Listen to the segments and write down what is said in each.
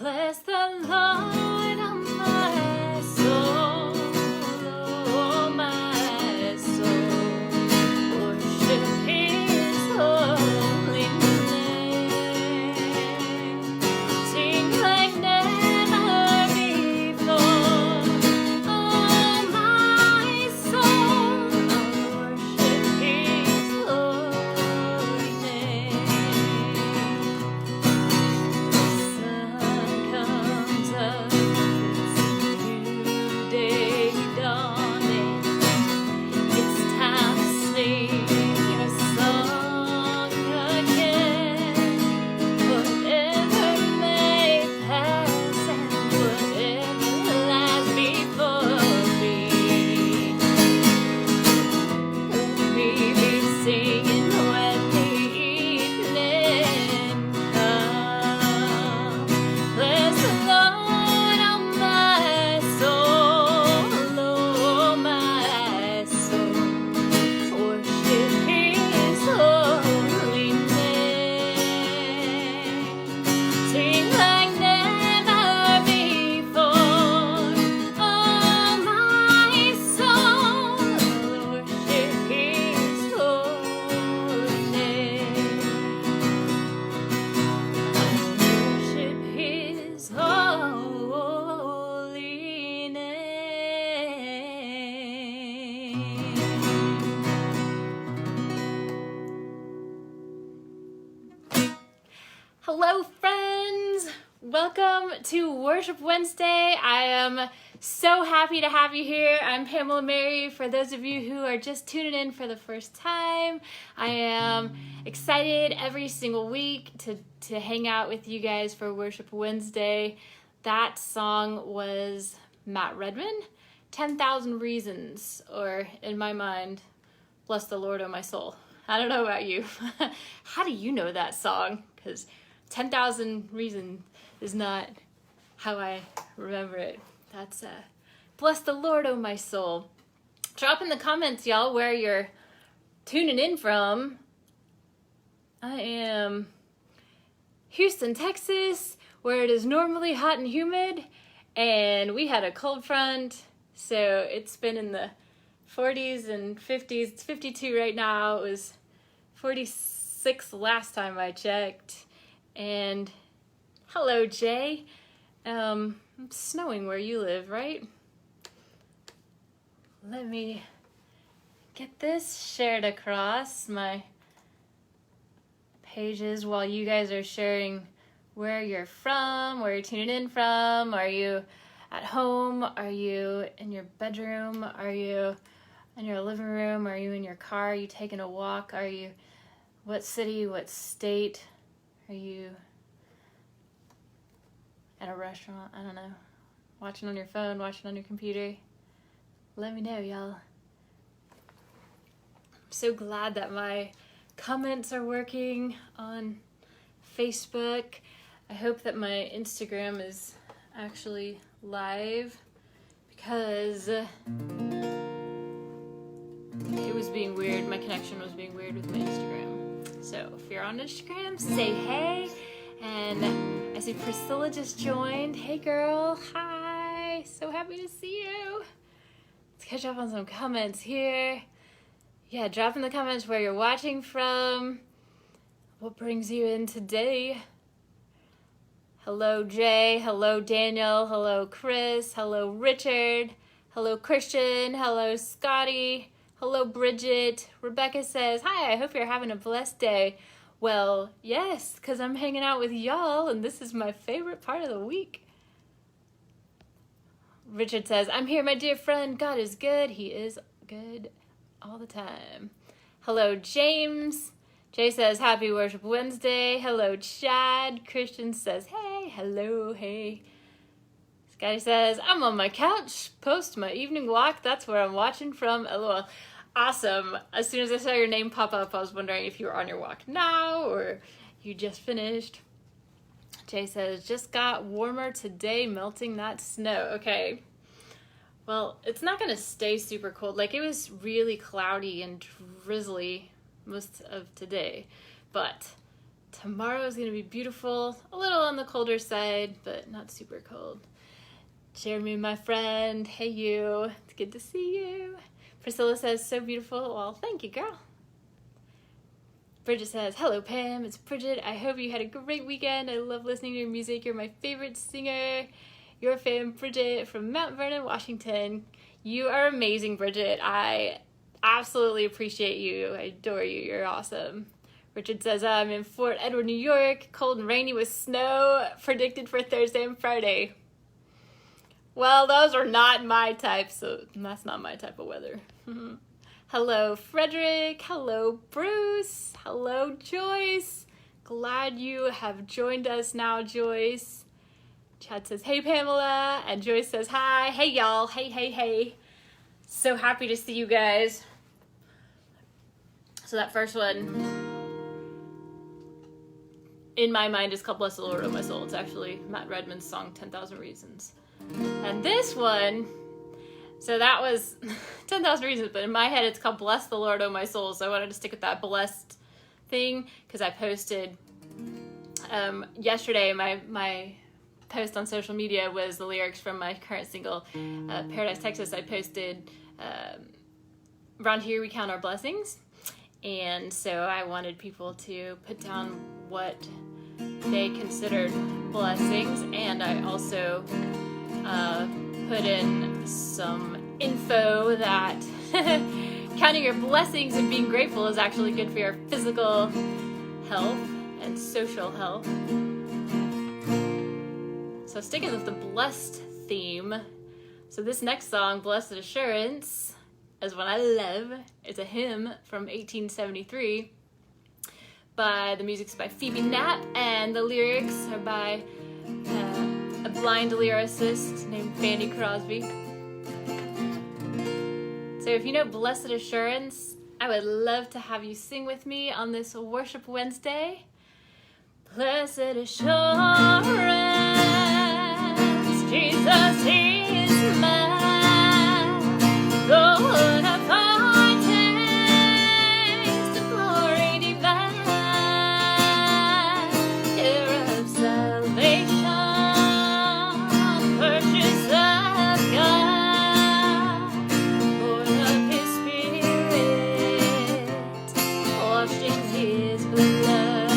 Bless the Lord, oh my soul, oh my soul, worship His holy name. Sing like never before, oh my soul, worship His holy name. Sun comes up, it's a new day dawning. It's time to sing a song again. Whatever may pass and whatever lies before me, let me be singing when the evening comes. Bless the Lord, oh my soul, oh my soul, worship His holy name. Sing like never before, oh my soul, worship His holy name. Worship His holy name. Hello, friends. Welcome to Worship Wednesday. I am so happy to have you here. I'm Pamela Mary. For those of you who are just tuning in for the first time, I am excited every single week to hang out with you guys for Worship Wednesday. That song was Matt Redmon, 10,000 Reasons, or in my mind, Bless the Lord, oh my soul. I don't know about you. How do you know that song? Because 10,000 Reasons is not how I remember it. That's Bless the Lord, oh my soul. Drop in the comments, y'all, where you're tuning in from. I am Houston, Texas, where it is normally hot and humid, and we had a cold front, so it's been in the 40s and 50s. It's 52 right now. It was 46 the last time I checked. And hello, Jay. It's snowing where you live, right? Let me get this shared across my pages while you guys are sharing where you're from, where you're tuning in from. Are you at home? Are you in your bedroom? Are you in your living room? Are you in your car? Are you taking a walk? Are you, what city, what state? Are you at a restaurant? I don't know. Watching on your phone, watching on your computer? Let me know, y'all. I'm so glad that my comments are working on Facebook. I hope that my Instagram is actually live because it was being weird. My connection was being weird with my Instagram. So if you're on Instagram, say hey. And I see Priscilla just joined. Hey girl, hi. So happy to see you. Let's catch up on some comments here. Yeah, drop in the comments where you're watching from. What brings you in today? Hello Jay, hello Daniel, hello Chris, hello Richard, hello Christian, hello Scotty, hello Bridget. Rebecca says, hi, I hope you're having a blessed day. Well, yes, because I'm hanging out with y'all and this is my favorite part of the week. Richard says, I'm here, my dear friend. God is good. He is good all the time. Hello, James. Jay says, happy Worship Wednesday. Hello, Chad. Christian says, hey. Hello, hey. Scotty says, I'm on my couch, post my evening walk. That's where I'm watching from. LOL. Awesome. As soon as I saw your name pop up, I was wondering if you were on your walk now or you just finished. Jay says, just got warmer today, melting that snow. Okay. Well, it's not going to stay super cold. Like, it was really cloudy and drizzly most of today, but Tomorrow is going to be beautiful, a little on the colder side, but not super cold. Jeremy, my friend, hey you, it's good to see you. Priscilla says, so beautiful. Well, thank you, girl. Bridget says, hello Pam, it's Bridget. I hope you had a great weekend. I love listening to your music. You're my favorite singer. Your fan, Bridget from Mount Vernon, Washington. You are amazing, Bridget. I absolutely appreciate you. I adore you. You're awesome. Richard says, I'm in Fort Edward, New York. Cold and rainy with snow predicted for Thursday and Friday. Well, those are not my type, so that's not my type of weather. Hello, Frederick. Hello, Bruce. Hello, Joyce. Glad you have joined us now, Joyce. Chad says, hey, Pamela. And Joyce says, hi. Hey, y'all. Hey, hey, hey. So happy to see you guys. So that first one, in my mind, is called Bless the Lord, O my soul. It's actually Matt Redmon's song, 10,000 Reasons. And this one, so that was 10,000 Reasons, but in my head it's called Bless the Lord, O my soul. So I wanted to stick with that blessed thing because I posted yesterday, my post on social media was the lyrics from my current single, Paradise, Texas. I posted, around here we count our blessings. And so I wanted people to put down what they considered blessings, and I also put in some info that counting your blessings and being grateful is actually good for your physical health and social health. So sticking with the blessed theme, so this next song, Blessed Assurance, is one I love. It's a hymn from 1873. The music's by Phoebe Knapp, and the lyrics are by a blind lyricist named Fanny Crosby. So if you know Blessed Assurance, I would love to have you sing with me on this Worship Wednesday. Blessed assurance, Jesus is mine. Lord, I find taste of glory divine, heir of salvation, purchase of God, born of His Spirit, washed in His blood.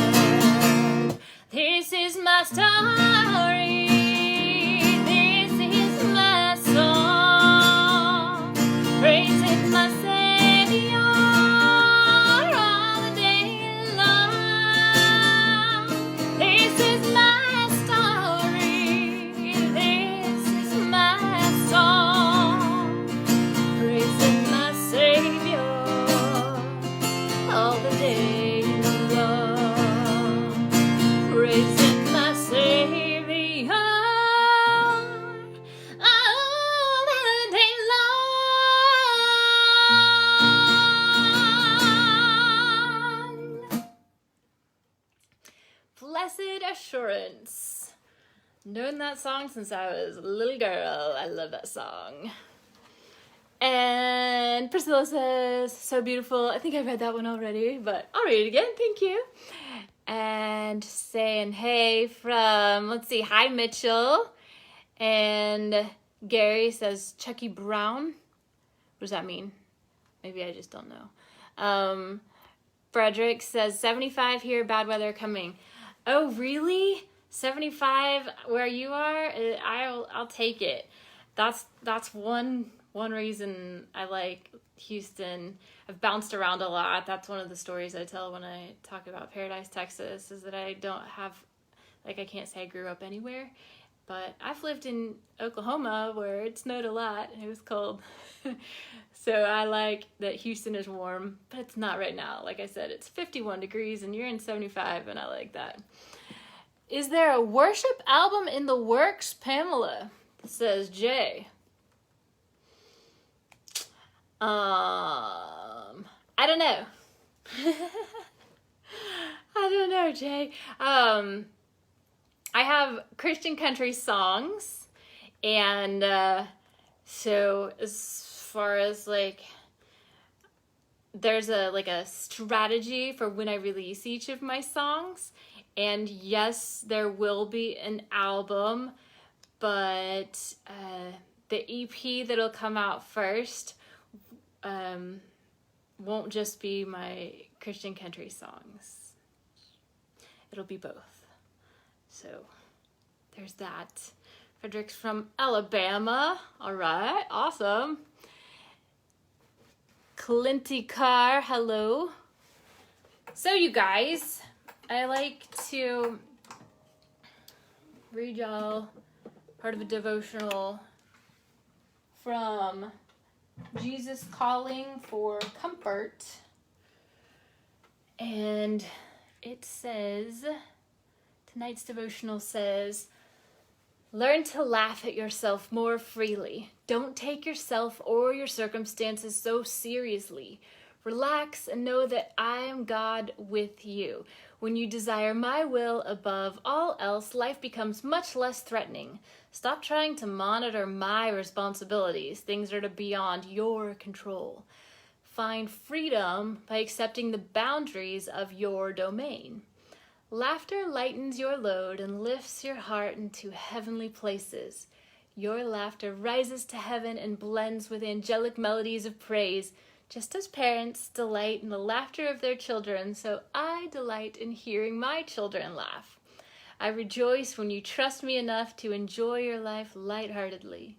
This is my story. This is my song. Praising my Savior all the day long. This is my story. This is my song. Praising my Savior all the day long. Praising my Savior all the day long. Blessed Assurance. Known that song since I was a little girl. I love that song. And Priscilla says, so beautiful. I think I read that one already, but I'll read it again. Thank you. And saying hey from, let's see, hi Mitchell. And Gary says Chucky Brown. What does that mean? Maybe I just don't know. Frederick says 75 here, bad weather coming. Oh, really? 75 where you are? I'll take it. That's one reason I like Houston. I've bounced around a lot. That's one of the stories I tell when I talk about Paradise, Texas, is that I don't have, like, I can't say I grew up anywhere, but I've lived in Oklahoma where it snowed a lot. It was cold. So I like that Houston is warm, but it's not right now. Like I said, it's 51 degrees and you're in 75, and I like that. Is there a worship album in the works, Pamela? Says Jay. I don't know. I don't know, Jay. I have Christian country songs, and so as far as like there's a strategy for when I release each of my songs. And yes, there will be an album, but the EP that'll come out first won't just be my Christian country songs. It'll be both. So there's that. Frederick's from Alabama. All right, awesome. Clinty Carr, hello. So you guys, I like to read y'all part of a devotional from Jesus Calling for Comfort. And it says, tonight's devotional says, learn to laugh at yourself more freely. Don't take yourself or your circumstances so seriously. Relax and know that I am God with you. When you desire my will above all else, life becomes much less threatening. Stop trying to monitor my responsibilities, things that are beyond your control. Find freedom by accepting the boundaries of your domain. Laughter lightens your load and lifts your heart into heavenly places. Your laughter rises to heaven and blends with angelic melodies of praise. Just as parents delight in the laughter of their children, so I delight in hearing my children laugh. I rejoice when you trust me enough to enjoy your life lightheartedly.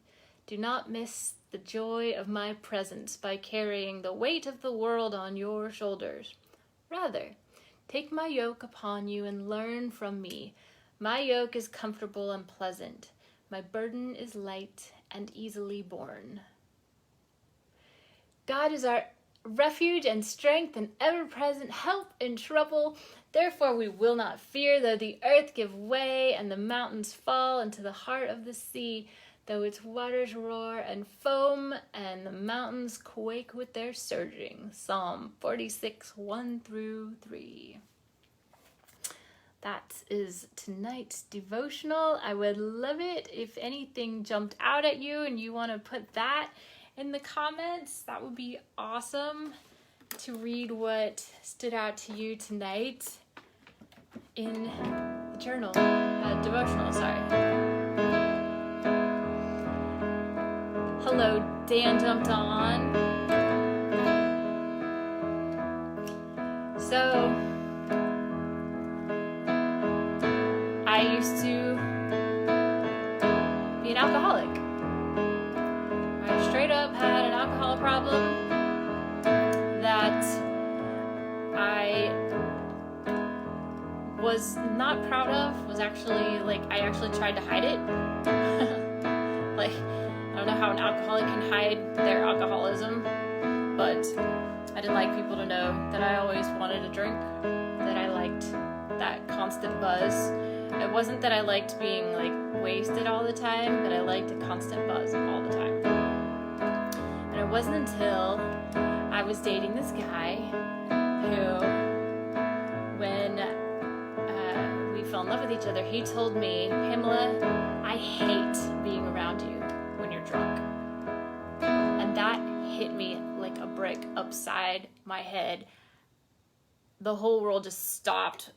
Do not miss the joy of my presence by carrying the weight of the world on your shoulders. Rather, take my yoke upon you and learn from me. My yoke is comfortable and pleasant. My burden is light and easily borne. God is our refuge and strength and ever-present help in trouble. Therefore we will not fear, though the earth give way and the mountains fall into the heart of the sea, though its waters roar and foam and the mountains quake with their surging. Psalm 46, 1-3. That is tonight's devotional. I would love it if anything jumped out at you and you want to put that in the comments. That would be awesome to read what stood out to you tonight in the journal, devotional, sorry. Hello, Dan jumped on. So, I used to be an alcoholic. I straight up had an alcohol problem that I was not proud of. Was actually, I actually tried to hide it. I don't know how an alcoholic can hide their alcoholism, but I didn't like people to know that I always wanted to drink, that I liked that constant buzz. It wasn't that I liked being wasted all the time, but I liked a constant buzz all the time. And it wasn't until I was dating this guy who, when we fell in love with each other, he told me, Pamela, I hate being around you when you're drunk. And that hit me like a brick upside my head. The whole world just stopped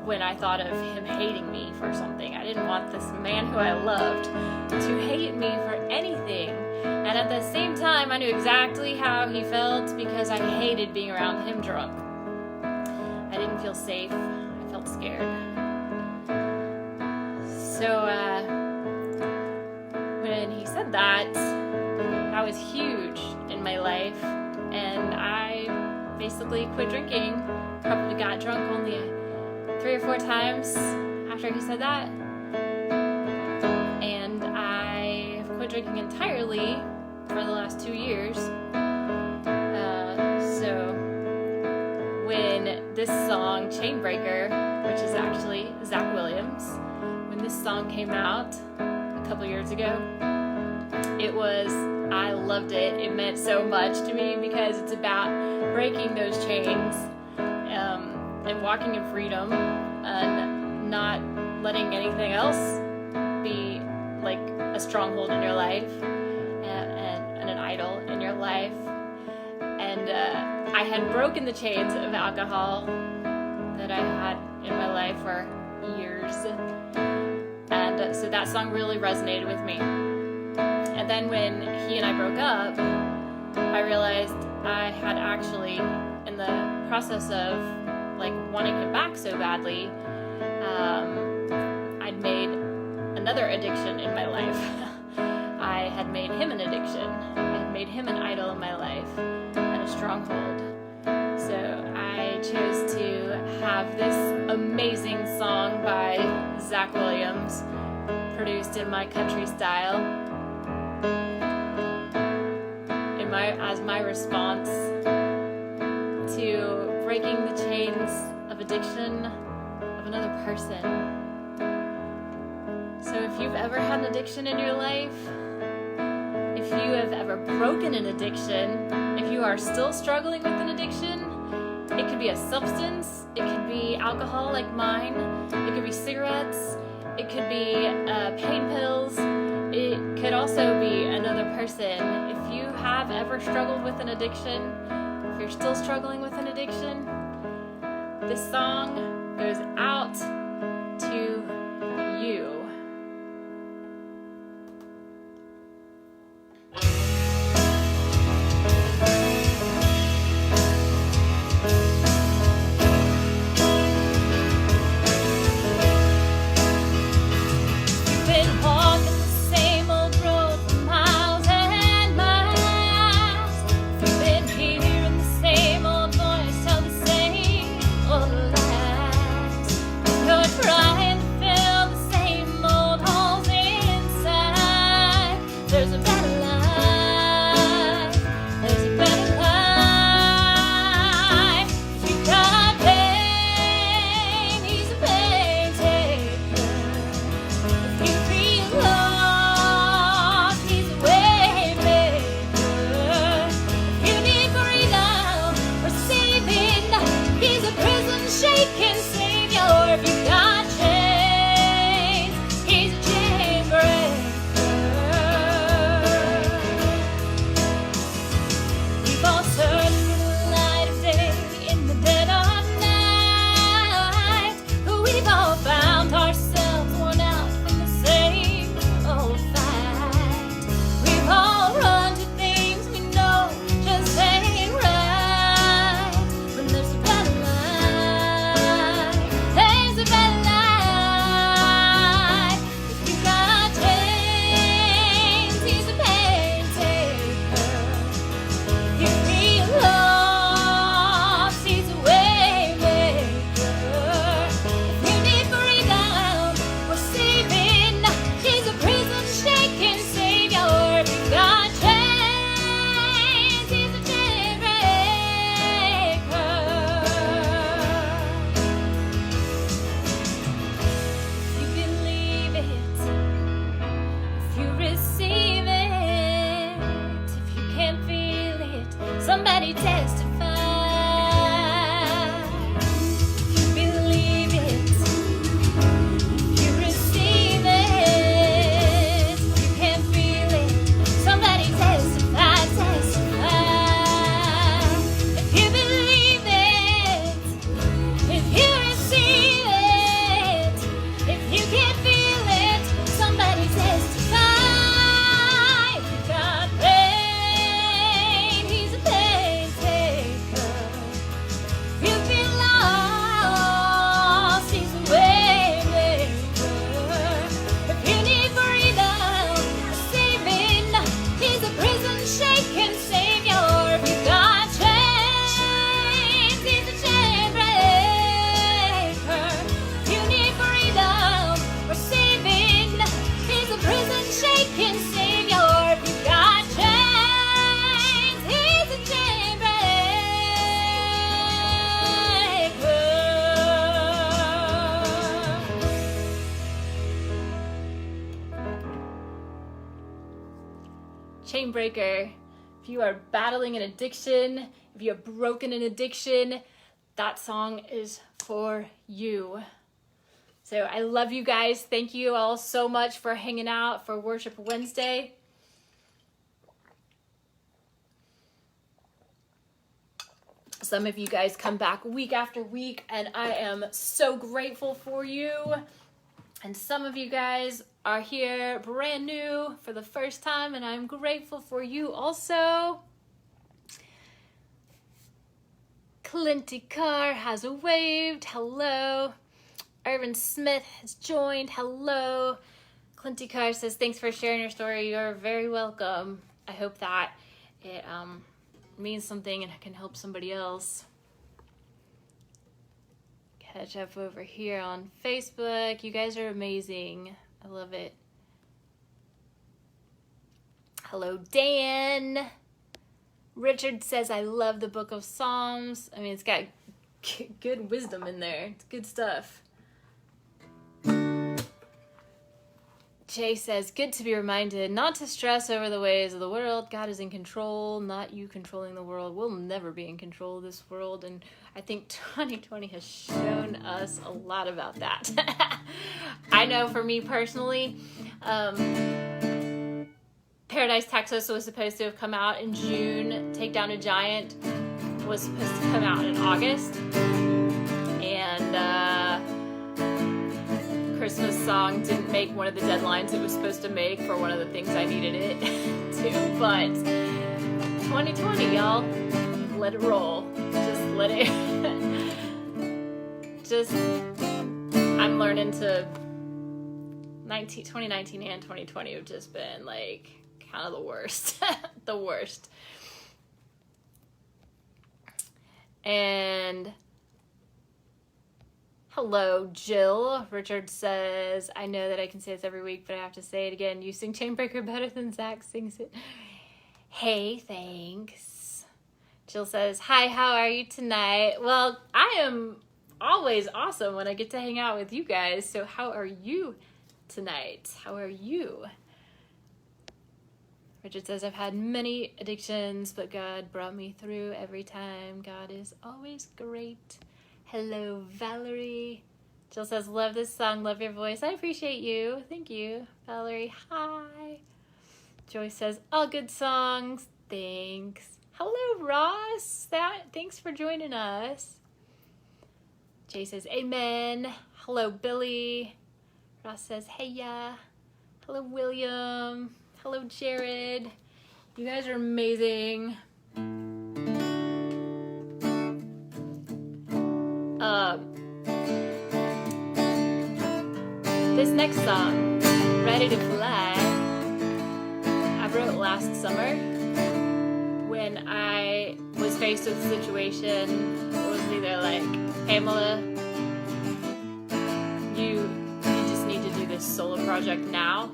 when I thought of him hating me for something. I didn't want this man who I loved to hate me for anything. And at the same time, I knew exactly how he felt because I hated being around him drunk. I didn't feel safe. I felt scared. So when he said that, that was huge in my life. And I basically quit drinking. Probably got drunk only 3 or 4 times after he said that. And I have quit drinking entirely for the last 2 years. So when this song, ChainBreaker, which is actually Zach Williams, when this song came out a couple years ago, I loved it. It meant so much to me because it's about breaking those chains and walking in freedom and not letting anything else be like a stronghold in your life and an idol in your life, and and I had broken the chains of alcohol that I had in my life for years, and so that song really resonated with me. And then when he and I broke up, I realized I had actually, in the process of like wanting him back so badly, I'd made another addiction in my life. I had made him an addiction. I had made him an idol in my life and a stronghold. So I chose to have this amazing song by Zach Williams, produced in my country style, as my response to breaking the chains of addiction of another person. So if you've ever had an addiction in your life, if you have ever broken an addiction, if you are still struggling with an addiction, it could be a substance, it could be alcohol like mine, it could be cigarettes, it could be pain pills, it could also be another person. If you have ever struggled with an addiction, if you're still struggling with an addiction, this song goes out to you. Somebody testify. You believe it. You receive it. You can feel it. Somebody testify, testify. If you believe it, if you receive it, if you can feel it, somebody testify. If you got pain, he's a pain taker. You've been lost, he's a way maker. If you need freedom, saving, he's a prison shaking savior. If you got chains, he's a chain breaker. If you need freedom or saving, he's a prison shaking savior. If you got chains, he's a chain breaker. ChainBreaker. If you are battling an addiction, if you have broken an addiction, that song is for you. So I love you guys. Thank you all so much for hanging out for Worship Wednesday. Some of you guys come back week after week, and I am so grateful for you. And some of you guys are here brand new for the first time, and I'm grateful for you also. Clinty Carr has waved. Hello. Irvin Smith has joined. Hello. Clinty Carr says, thanks for sharing your story. You're very welcome. I hope that it means something and can help somebody else. Catch up over here on Facebook. You guys are amazing. I love it. Hello, Dan. Richard says, I love the book of Psalms. I mean, it's got good wisdom in there. It's good stuff. Jay says, good to be reminded not to stress over the ways of the world. God is in control, not you controlling the world. We'll never be in control of this world. And I think 2020 has shown us a lot about that. I know for me personally, ParadiseTexas was supposed to have come out in June. TakeDownAGiant was supposed to come out in August. And Christmas song didn't make one of the deadlines it was supposed to make for one of the things I needed it to. But 2020, y'all, let it roll. Just let it. I'm learning to 2019 and 2020 have just been like kind of the worst. The worst. And hello, Jill. Richard says, I know that I can say this every week, but I have to say it again. You sing ChainBreaker better than Zach sings it. Hey, thanks. Jill says, hi, how are you tonight? Well, I am always awesome when I get to hang out with you guys. So how are you tonight? How are you? Richard says, I've had many addictions, but God brought me through every time. God is always great. Hello, Valerie. Jill says, love this song, love your voice. I appreciate you. Thank you, Valerie. Hi. Joyce says, all good songs. Thanks. Hello, Ross. Thanks for joining us. Jay says, amen. Hello, Billy. Ross says, hey, ya. Hello, William. Hello, Jared. You guys are amazing. This next song, Ready to Fly, I wrote last summer when I was faced with a situation. It was either like, Pamela, you just need to do this solo project now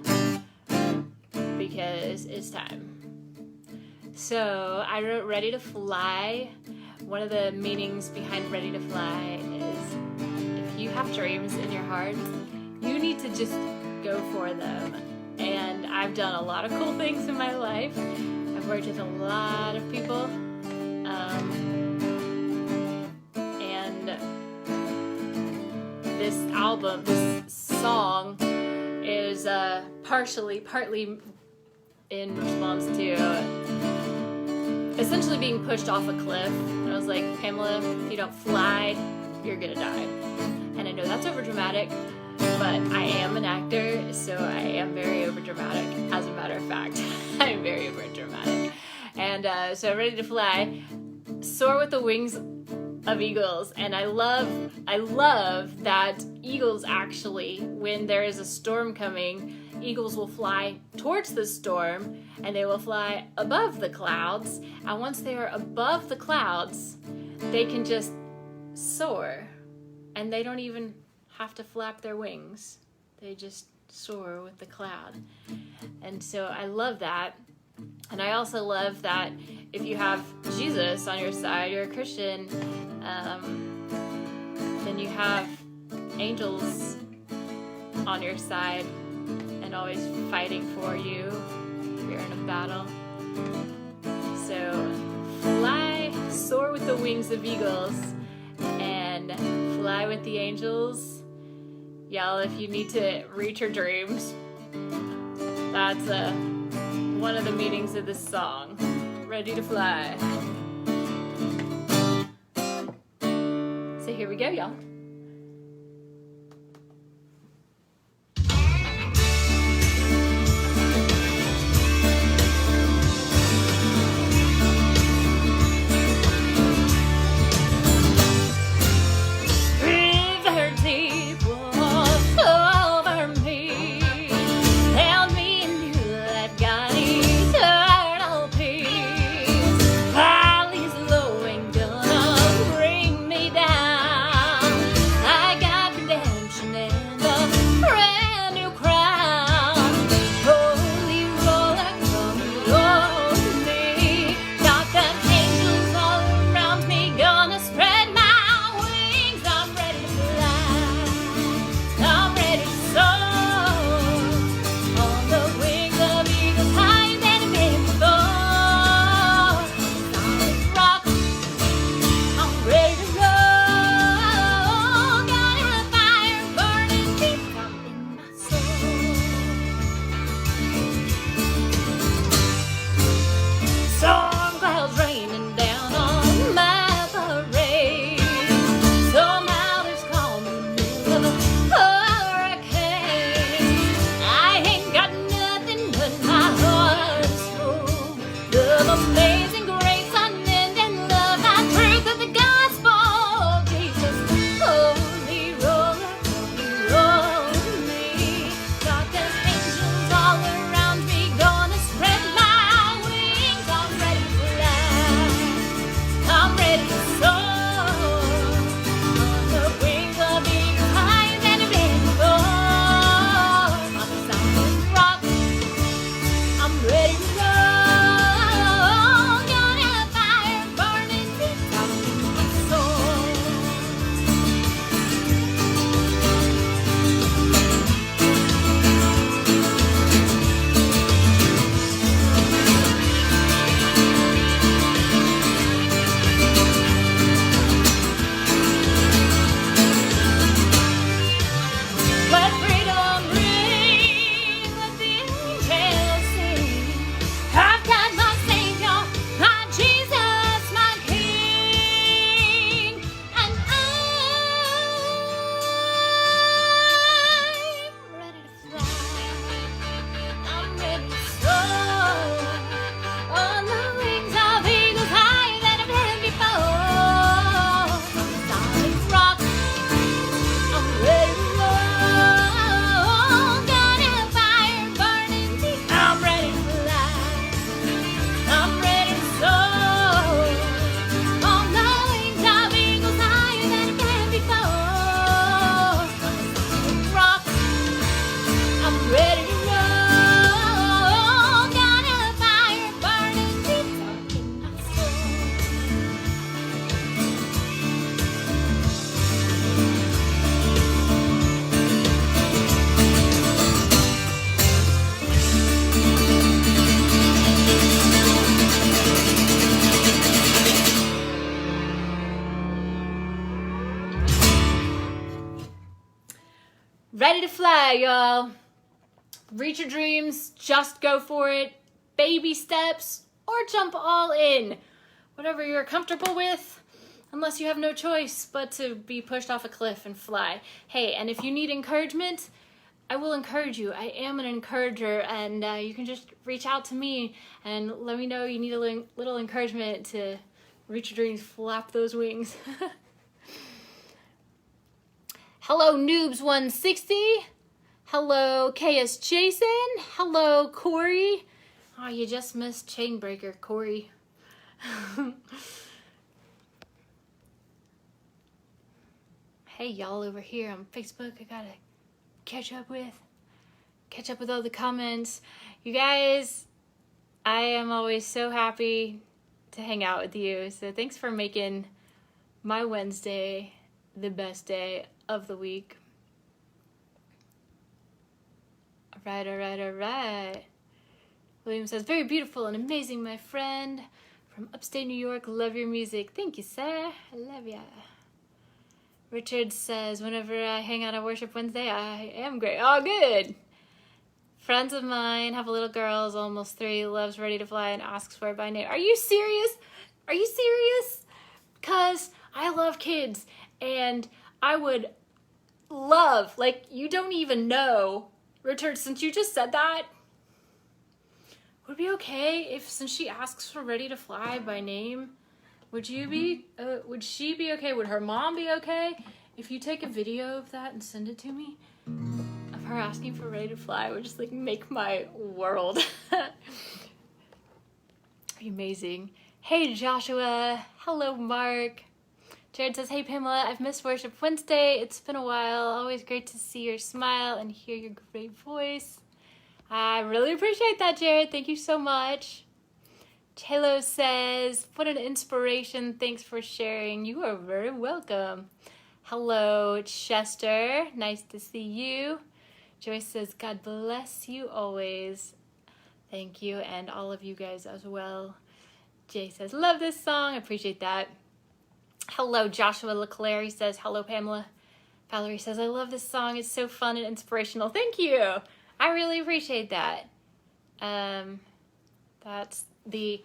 because it's time. So I wrote Ready to Fly. One of the meanings behind Ready to Fly is if you have dreams in your heart, you need to just go for them. And I've done a lot of cool things in my life. I've worked with a lot of people. And this album, this song is partly in response to essentially being pushed off a cliff. And I was like, Pamela, if you don't fly, you're gonna die. And I know that's overdramatic, but I am an actor, so I am very overdramatic. As a matter of fact, I'm very overdramatic. And so Ready to Fly, soar with the wings of eagles. And I love that eagles actually, when there is a storm coming, eagles will fly towards the storm and they will fly above the clouds. And once they are above the clouds, they can just soar and they don't even have to flap their wings. They just soar with the cloud. And so I love that. And I also love that if you have Jesus on your side, you're a Christian, then you have angels on your side and always fighting for you if you're in a battle. So fly, soar with the wings of eagles, and fly with the angels. Y'all, if you need to reach your dreams, that's one of the meanings of this song. Ready to Fly. we go, y'all. Ready to fly, y'all. Reach your dreams, just go for it. Baby steps, or jump all in. Whatever you're comfortable with, unless you have no choice but to be pushed off a cliff and fly. Hey, and if you need encouragement, I will encourage you. I am an encourager, and you can just reach out to me and let me know you need a little encouragement to reach your dreams, flap those wings. Hello, Noobs160. Hello, KS Jason. Hello, Corey. Oh, you just missed ChainBreaker, Corey. Hey, y'all over here on Facebook. I gotta catch up with all the comments. You guys, I am always so happy to hang out with you. So thanks for making my Wednesday the best day of the week. All right. William says, very beautiful and amazing, my friend. From upstate New York, love your music. Thank you, sir. I love ya. Richard says, whenever I hang out on Worship Wednesday, I am great. Oh, good. Friends of mine have a little girl, is almost 3, loves Ready to Fly and asks for it by name. Are you serious? Are you serious? Because I love kids And I would love, like, you don't even know, Richard, since you just said that, would it be okay if, since she asks for Ready to Fly by name, would she be okay? Would her mom be okay if you take a video of that and send it to me? Of her asking for Ready to Fly would just like make my world. Amazing. Hey Joshua. Hello Mark. Jared says, hey Pamela, I've missed Worship Wednesday. It's been a while. Always great to see your smile and hear your great voice. I really appreciate that, Jared. Thank you so much. Chelo says, what an inspiration. Thanks for sharing. You are very welcome. Hello, Chester. Nice to see you. Joyce says, God bless you always. Thank you, and all of you guys as well. Jay says, love this song. I appreciate that. Hello, Joshua 𝓟𝓪𝓻𝓂. He says, hello, Pamela. Valerie says, I love this song. It's so fun and inspirational. Thank you. I really appreciate that. That's the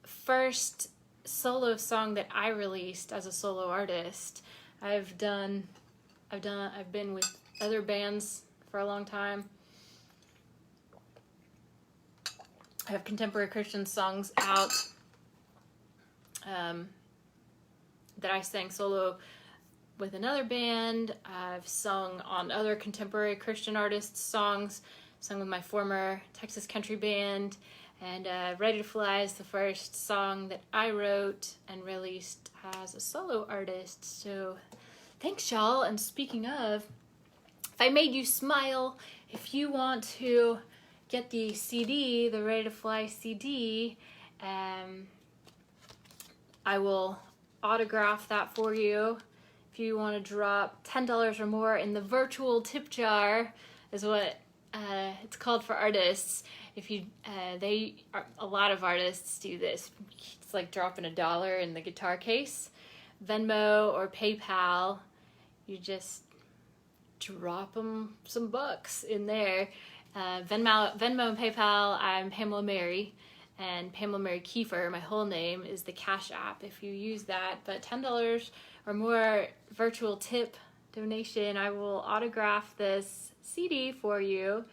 first solo song that I released as a solo artist. I've been with other bands for a long time. I have contemporary Christian songs out that I sang solo with another band. I've sung on other contemporary Christian artists' songs, sung with my former Texas country band, and Ready to Fly is the first song that I wrote and released as a solo artist. So thanks y'all. And speaking of, if I made you smile, if you want to get the CD, the Ready to Fly CD, I will autograph that for you. If you want to drop $10 or more in the virtual tip jar, is what it's called for artists. If you, a lot of artists do this. It's like dropping $1 in the guitar case. Venmo or PayPal, you just drop them some bucks in there. Venmo and PayPal, I'm Pamela Mary, and Pamela Mary 𝓜𝓪𝓻𝓂, my whole name, is the Cash App if you use that. But $10 or more virtual tip donation, I will autograph this CD for you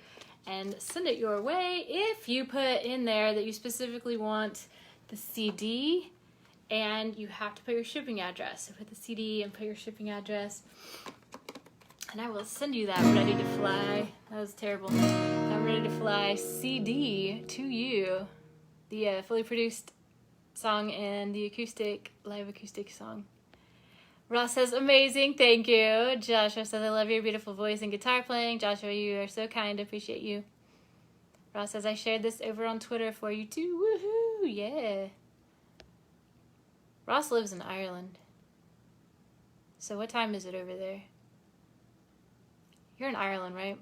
and send it your way if you put in there that you specifically want the CD and you have to put your shipping address. So put the CD and put your shipping address, and I will send you that Ready to Fly. That was terrible. That Ready to Fly CD to you. The fully produced song and the live acoustic song. Ross says, amazing, thank you. Joshua says, I love your beautiful voice and guitar playing. Joshua, you are so kind, appreciate you. Ross says, I shared this over on Twitter for you too. Woohoo, yeah. Ross lives in Ireland. So what time is it over there? You're in Ireland, right?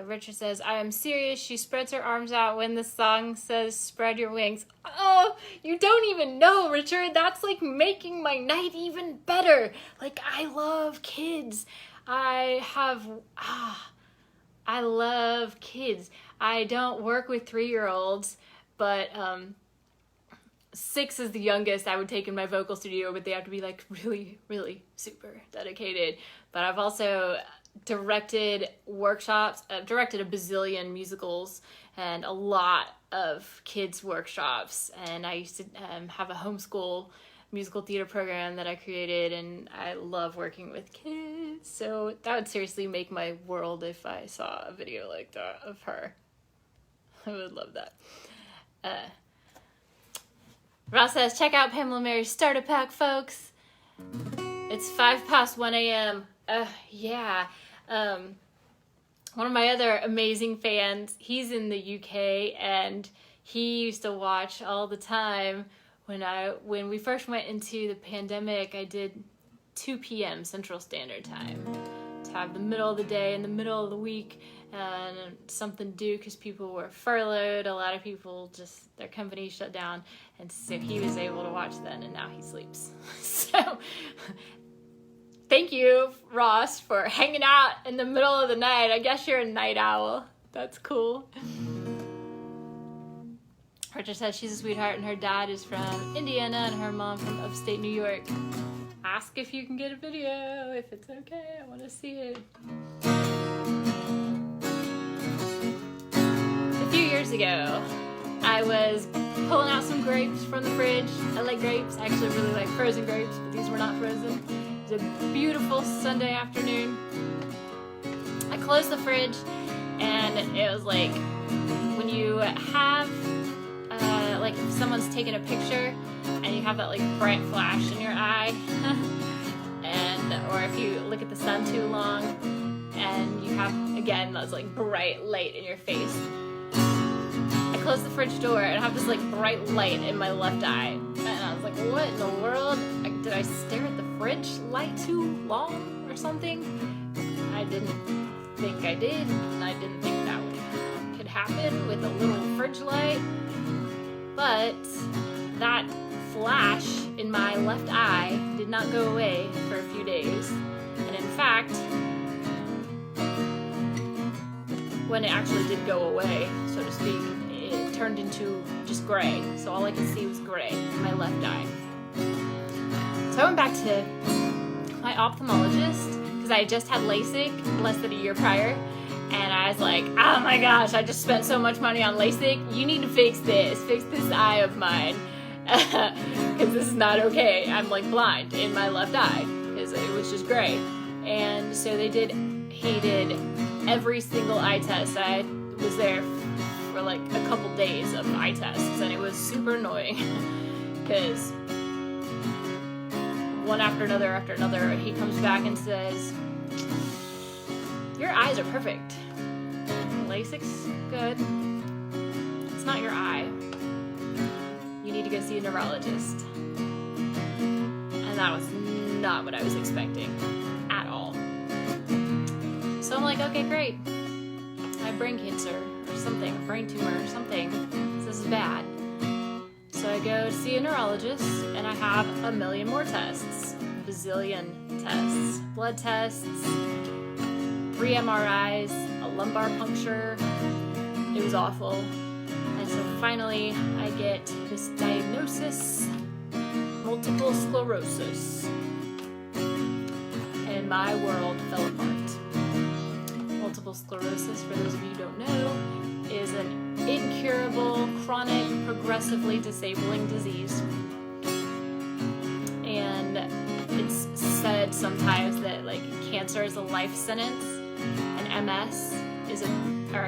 Richard says, I am serious. She spreads her arms out when the song says, spread your wings. Oh, you don't even know, Richard. That's like making my night even better. Like, I love kids. I love kids. I don't work with 3-year-olds, but 6 is the youngest I would take in my vocal studio, but they have to be like really, really super dedicated. But I've also directed workshops. I've directed a bazillion musicals and a lot of kids workshops, and I used to have a homeschool musical theater program that I created, and I love working with kids. So that would seriously make my world if I saw a video like that of her. I would love that. Ross says, check out Pamela Mary's starter pack, folks. It's 1 a.m. Yeah. One of my other amazing fans, he's in the UK, and he used to watch all the time. When we first went into the pandemic, I did 2 p.m. Central Standard Time to have the middle of the day and the middle of the week and something to do because people were furloughed. A lot of people just, their company shut down, and so he was able to watch then, and now he sleeps. So thank you, Ross, for hanging out in the middle of the night. I guess you're a night owl. That's cool. Partridge says she's a sweetheart and her dad is from Indiana and her mom from upstate New York. Ask if you can get a video, if it's okay. I want to see it. A few years ago, I was pulling out some grapes from the fridge. I like grapes. I actually really like frozen grapes, but these were not frozen. It was a beautiful Sunday afternoon. I closed the fridge, and it was like when you have, like if someone's taking a picture and you have that like bright flash in your eye, or if you look at the sun too long and you have, again, those like bright light in your face. I closed the fridge door and I have this like bright light in my left eye. And I was like, what in the world? Did I stare at the fridge light too long or something? I didn't think I did. And I didn't think that could happen with a little fridge light. But that flash in my left eye did not go away for a few days. And in fact, when it actually did go away, so to speak, it turned into just gray. So all I could see was gray in my left eye. So I went back to my ophthalmologist because I had just had LASIK less than a year prior. And I was like, oh my gosh, I just spent so much money on LASIK. You need to fix this eye of mine. Because this is not okay. I'm like blind in my left eye because it was just gray. And so he did every single eye test. I was there for like a couple days of eye tests, and it was super annoying because one after another, he comes back and says, your eyes are perfect. LASIK's good. It's not your eye. You need to go see a neurologist. And that was not what I was expecting at all. So I'm like, okay, great. I have brain cancer or something, a brain tumor or something. This is bad. So I go to see a neurologist and I have a million more tests. A bazillion tests. Blood tests, 3 MRIs, a lumbar puncture. It was awful. And so finally I get this diagnosis, multiple sclerosis. And my world fell apart. Multiple sclerosis, for those of you who don't know, is an incurable, chronic, progressively disabling disease. And it's said sometimes that like cancer is a life sentence, and MS is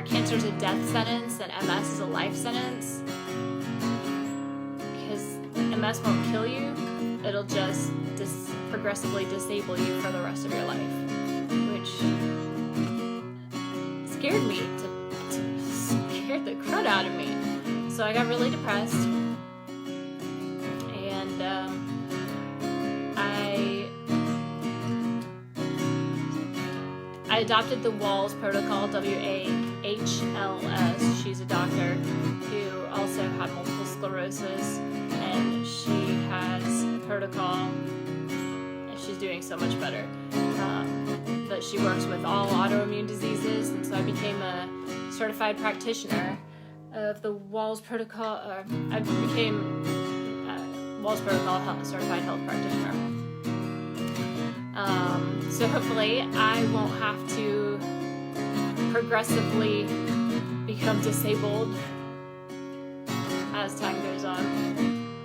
cancer is a death sentence, and MS is a life sentence. Because MS won't kill you, it'll just progressively disable you for the rest of your life, which scared me, scared the crud out of me. So I got really depressed, and I adopted the Walls protocol, WAHLS. She's a doctor who also had multiple sclerosis, and she has a protocol, and she's doing so much better. But she works with all autoimmune diseases, and so I became a certified practitioner of the Walls protocol. I became Walls protocol certified health practitioner. So hopefully I won't have to progressively become disabled as time goes on,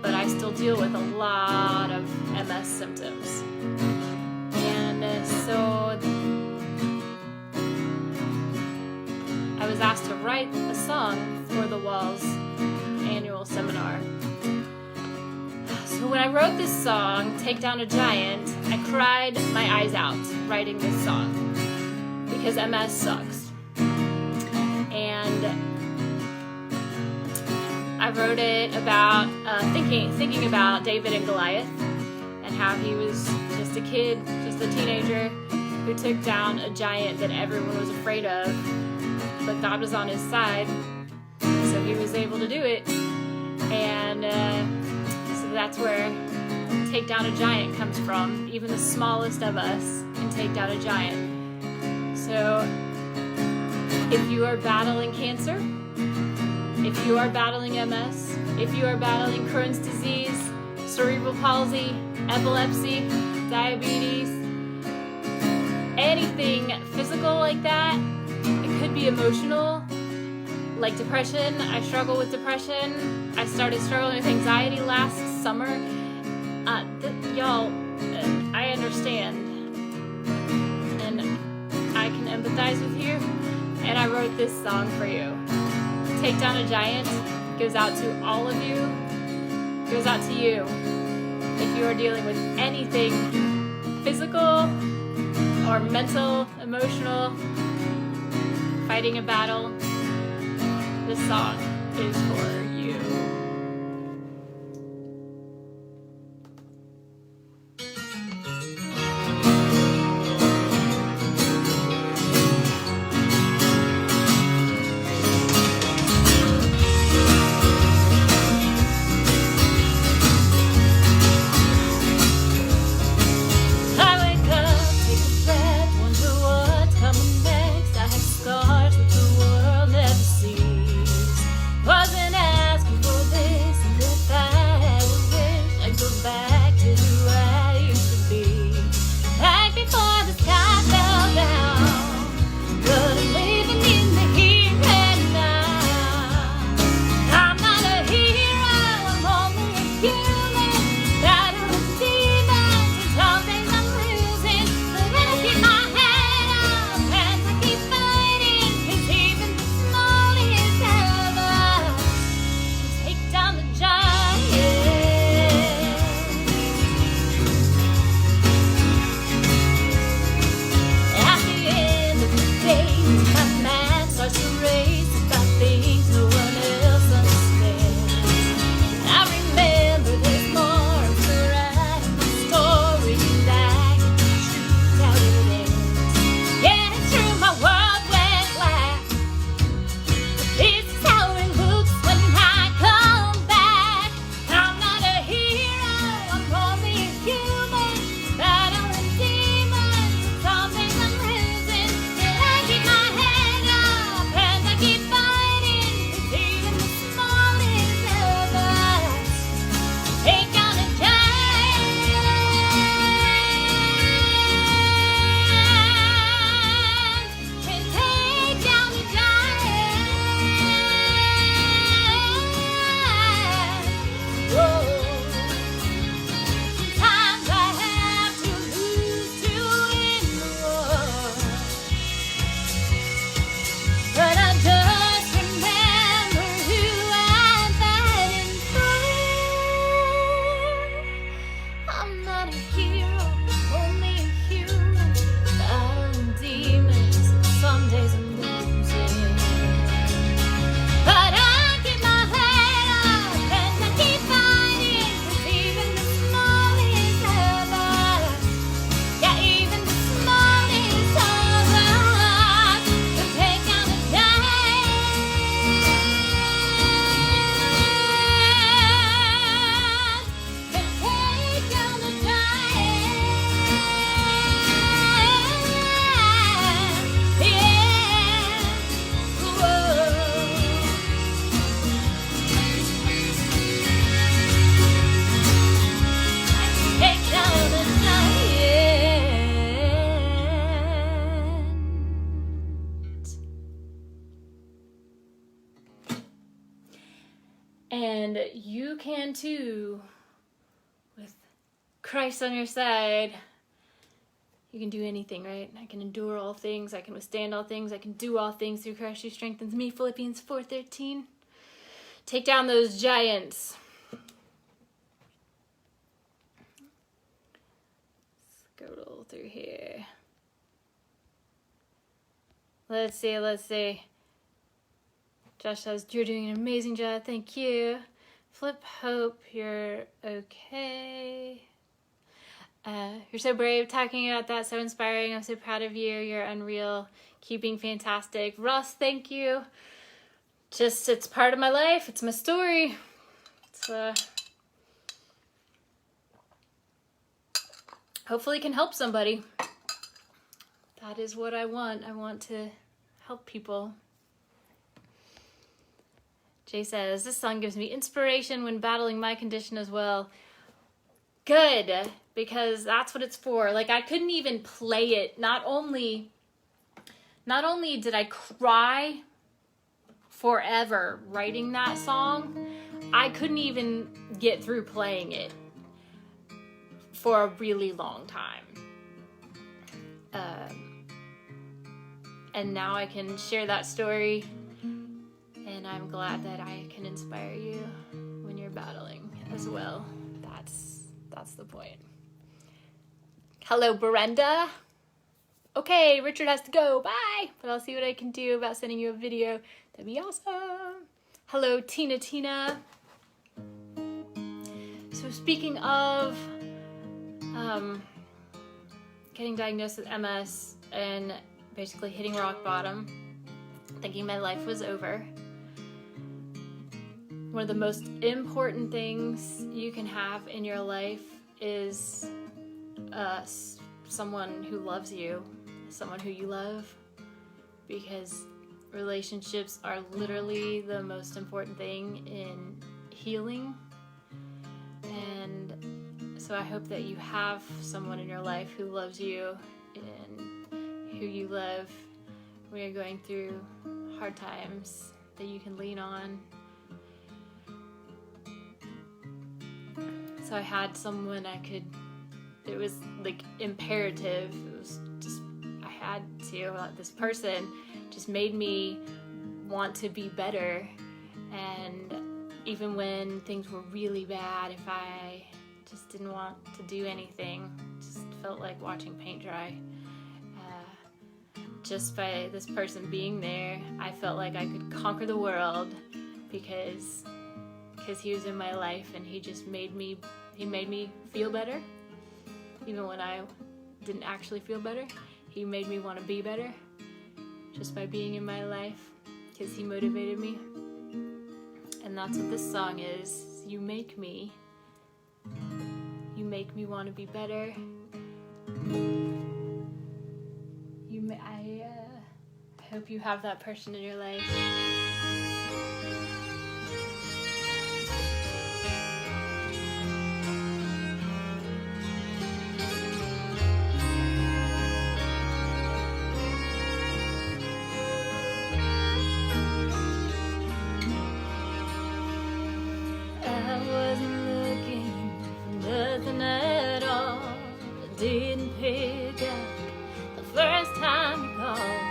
but I still deal with a lot of MS symptoms. And so I was asked to write a song for the Walls annual seminar. So when I wrote this song, Take Down a Giant, I cried my eyes out writing this song because MS sucks. And I wrote it about thinking about David and Goliath and how he was just a kid, just a teenager who took down a giant that everyone was afraid of, but God was on his side, so he was able to do it. And so that's where Take Down a Giant comes from. Even the smallest of us can take down a giant. So if you are battling cancer, If you are battling MS, if you are battling Crohn's disease, cerebral palsy, epilepsy, diabetes, anything physical like that, it could be emotional, like depression. I struggle with depression. I started struggling with anxiety last summer. Y'all, I understand. And I can empathize with you. And I wrote this song for you. Take Down a Giant goes out to all of you. Goes out to you. If you are dealing with anything physical or mental, emotional, fighting a battle, this song is for you. And you can too, with Christ on your side. You can do anything, right? I can endure all things. I can withstand all things. I can do all things through Christ who strengthens me. Philippians 4:13. Take down those giants. Let's go through here. Let's see. Josh says, you're doing an amazing job. Thank you. Flip, hope you're okay. You're so brave talking about that. So inspiring. I'm so proud of you. You're unreal. Keeping fantastic. Russ, thank you. It's part of my life. It's my story. Hopefully can help somebody. That is what I want. I want to help people. Jay says, this song gives me inspiration when battling my condition as well. Good, because that's what it's for. Like, I couldn't even play it. Not only did I cry forever writing that song, I couldn't even get through playing it for a really long time. And now I can share that story, and I'm glad that I can inspire you when you're battling as well. That's the point. Hello, Brenda. Okay, Richard has to go. Bye. But I'll see what I can do about sending you a video. That'd be awesome. Hello, Tina. So speaking of getting diagnosed with MS and basically hitting rock bottom, thinking my life was over, one of the most important things you can have in your life is someone who loves you, someone who you love, because relationships are literally the most important thing in healing. And so I hope that you have someone in your life who loves you and who you love when you're going through hard times, that you can lean on. So I had someone it was like imperative. It was just, I had to. This person just made me want to be better. And even when things were really bad, if I just didn't want to do anything, just felt like watching paint dry. Just by this person being there, I felt like I could conquer the world because he was in my life, and he made me feel better. Even when I didn't actually feel better, he made me want to be better just by being in my life, because he motivated me. And that's what this song is. You make me want to be better. I hope you have that person in your life. I wasn't looking for nothing at all. I didn't pick up the first time you called.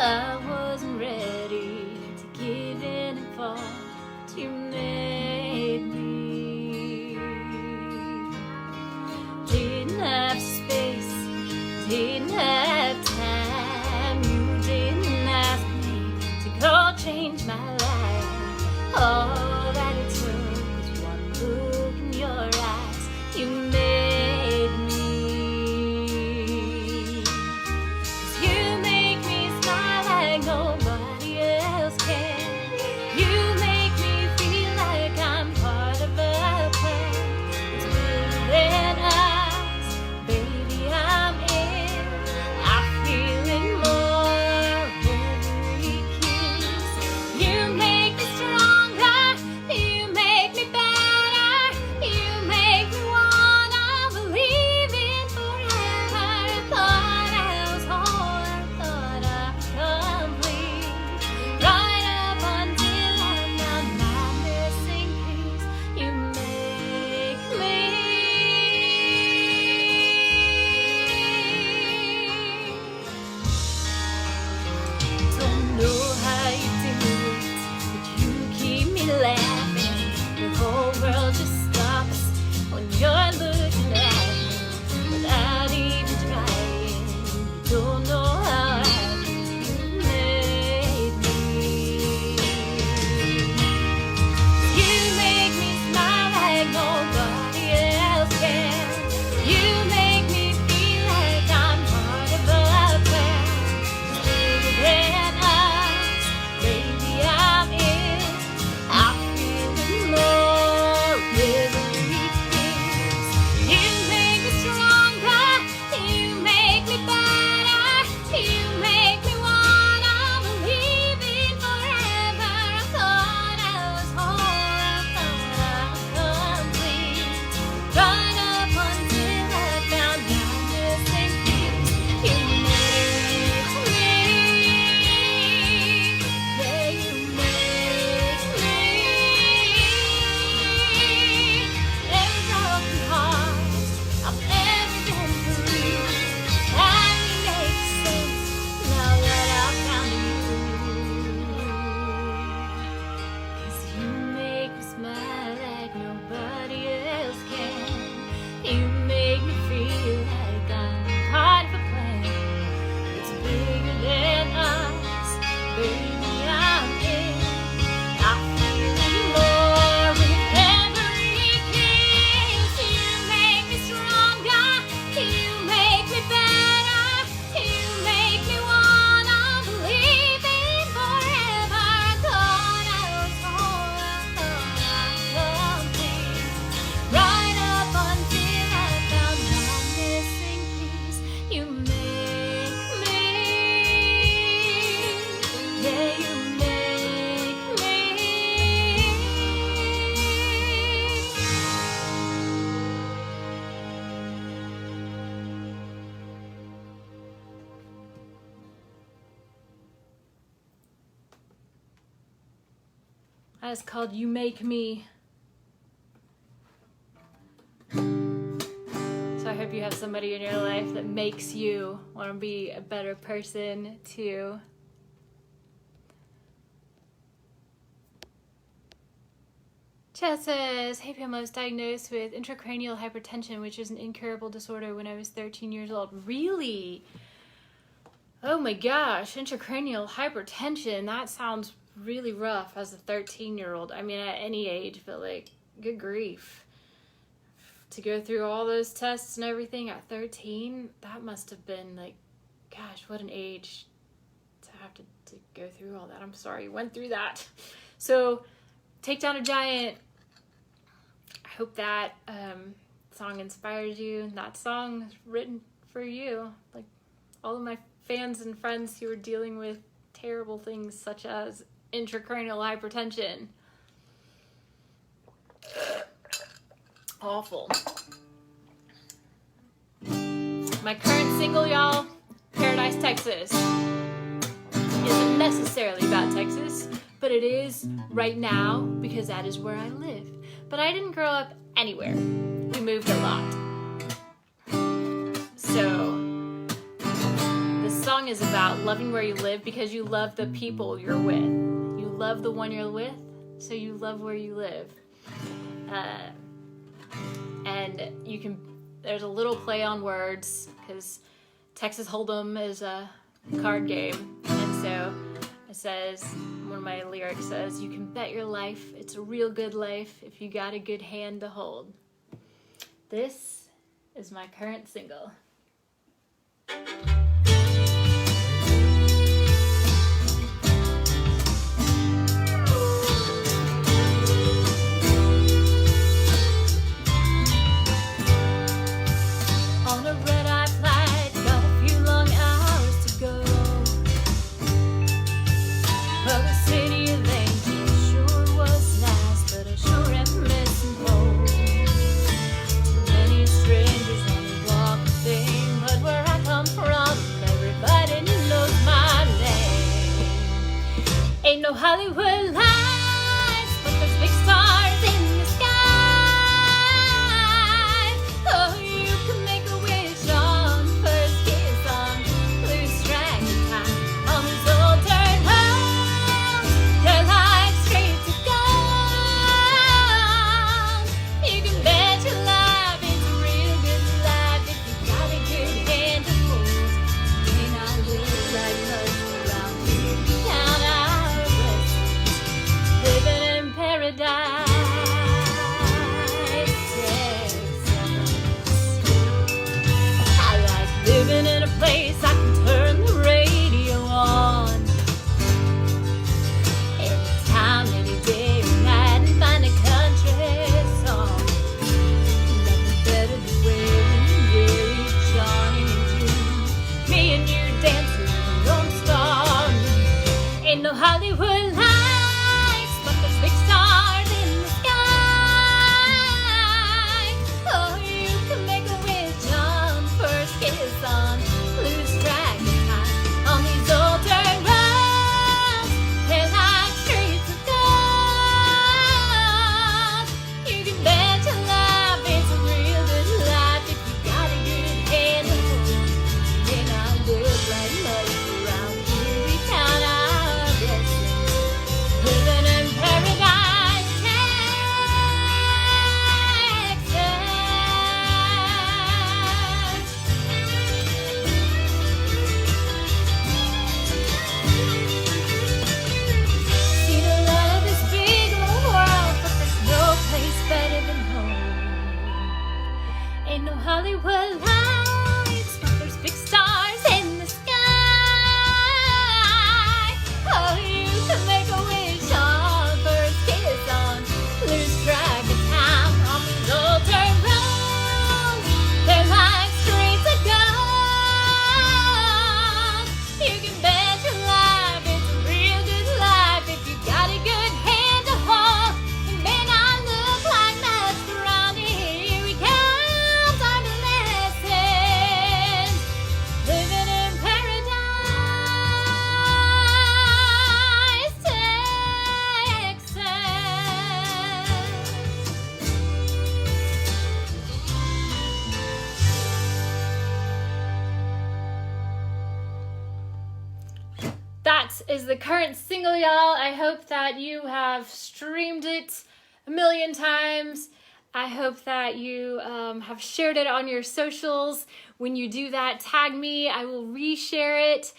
I wasn't ready to give in and fall. But you made me. Didn't have space, didn't have time. You didn't ask me to go change my life. All that it took was one look in your eyes. You made me. 'Cause you make me smile like nobody else can. You make me feel like I'm part of a plan. It's bigger than us, baby, I'm in. I feel it more every kiss. You make me stronger That is called You Make Me. So I hope you have somebody in your life that makes you want to be a better person too. Chad says, hey Pamela, I was diagnosed with intracranial hypertension, which is an incurable disorder when I was 13 years old. Really? Oh my gosh, intracranial hypertension. That sounds really rough as a 13-year-old. I mean, at any age, but like, good grief. To go through all those tests and everything at 13, that must have been like, gosh, what an age to have to go through all that. I'm sorry you went through that. So, TakeDownAGiant. I hope that song inspires you. And that song is written for you. Like all of my fans and friends who are dealing with terrible things such as intracranial hypertension. Awful. My current single, y'all, Paradise, Texas, isn't necessarily about Texas, but it is right now because that is where I live. But I didn't grow up anywhere. We moved a lot. So this song is about loving where you live because you love the people you're with. You love the one you're with, so you love where you live. And you can, there's a little play on words because Texas Hold'em is a card game. And so it says, one of my lyrics says, you can bet your life it's a real good life if you got a good hand to hold. This is my current single. On a red-eye flight, got a few long hours to go. Well, the city of angels sure was nice, but I sure am missing home. Too many strangers on the walk of fame, but where I come from, everybody knows my name. Ain't no Hollywood lights, but there's big stars in the sky. Oh, you can make a wish on first kiss on blue dragon time on these old dirt roads. They're like straight to gold. You can bet your life it's a real good life if you got a good hand to hold. May not live like much around here. We count our blessings, living in paradise. I like living in a place I can turn the radio on anytime, any day or night and find a country song. Nothing better than wearing weary Johnny and June. Me and you dancing with a lone star moon. Ain't no Hollywood lights, but there's big stars in the sky. Oh, you can make a wish on first kiss on blue dragon time on these old dirt roads. They're like streets of gold. You can bet your life it's a real good life if you got a good hand to hold. May not look like much around here. We count our blessings, living in paradise, Texas. See the light of this big old world, but there's no place better than home. Ain't no Hollywood lights, but there's big stars in the sky. That is the current single, y'all. I hope that you have streamed it a million times. I hope that you have shared it on your socials. When you do that, tag me. I will reshare it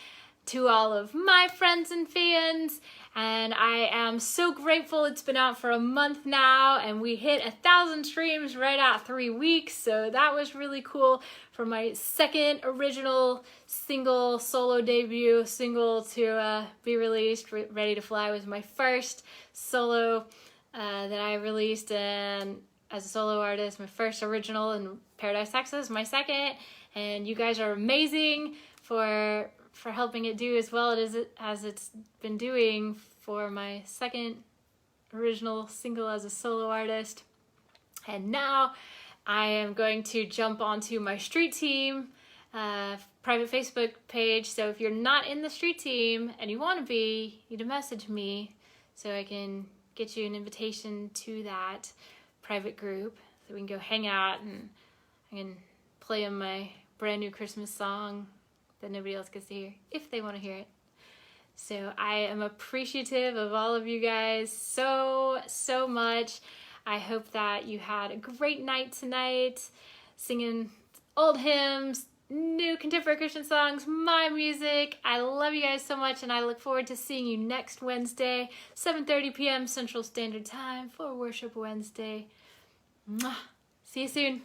to all of my friends and fans. And I am so grateful. It's been out for a month now, and we hit 1,000 streams right at 3 weeks. So that was really cool for my second original single solo debut single to be released. Ready to Fly was my first solo that I released, and as a solo artist, my first original in Paradise, Texas, my second. And you guys are amazing for helping it do as well as it's been doing for my second original single as a solo artist. And now I am going to jump onto my street team private Facebook page. So if you're not in the street team and you want to be, you need to message me so I can get you an invitation to that private group so we can go hang out and I can play them my brand new Christmas song that nobody else gets to hear if they want to hear it. So I am appreciative of all of you guys so much. I hope that you had a great night tonight, singing old hymns, new contemporary Christian songs, my music. I love you guys so much, and I look forward to seeing you next Wednesday, 7:30 p.m. Central Standard Time for Worship Wednesday. Mwah. See you soon.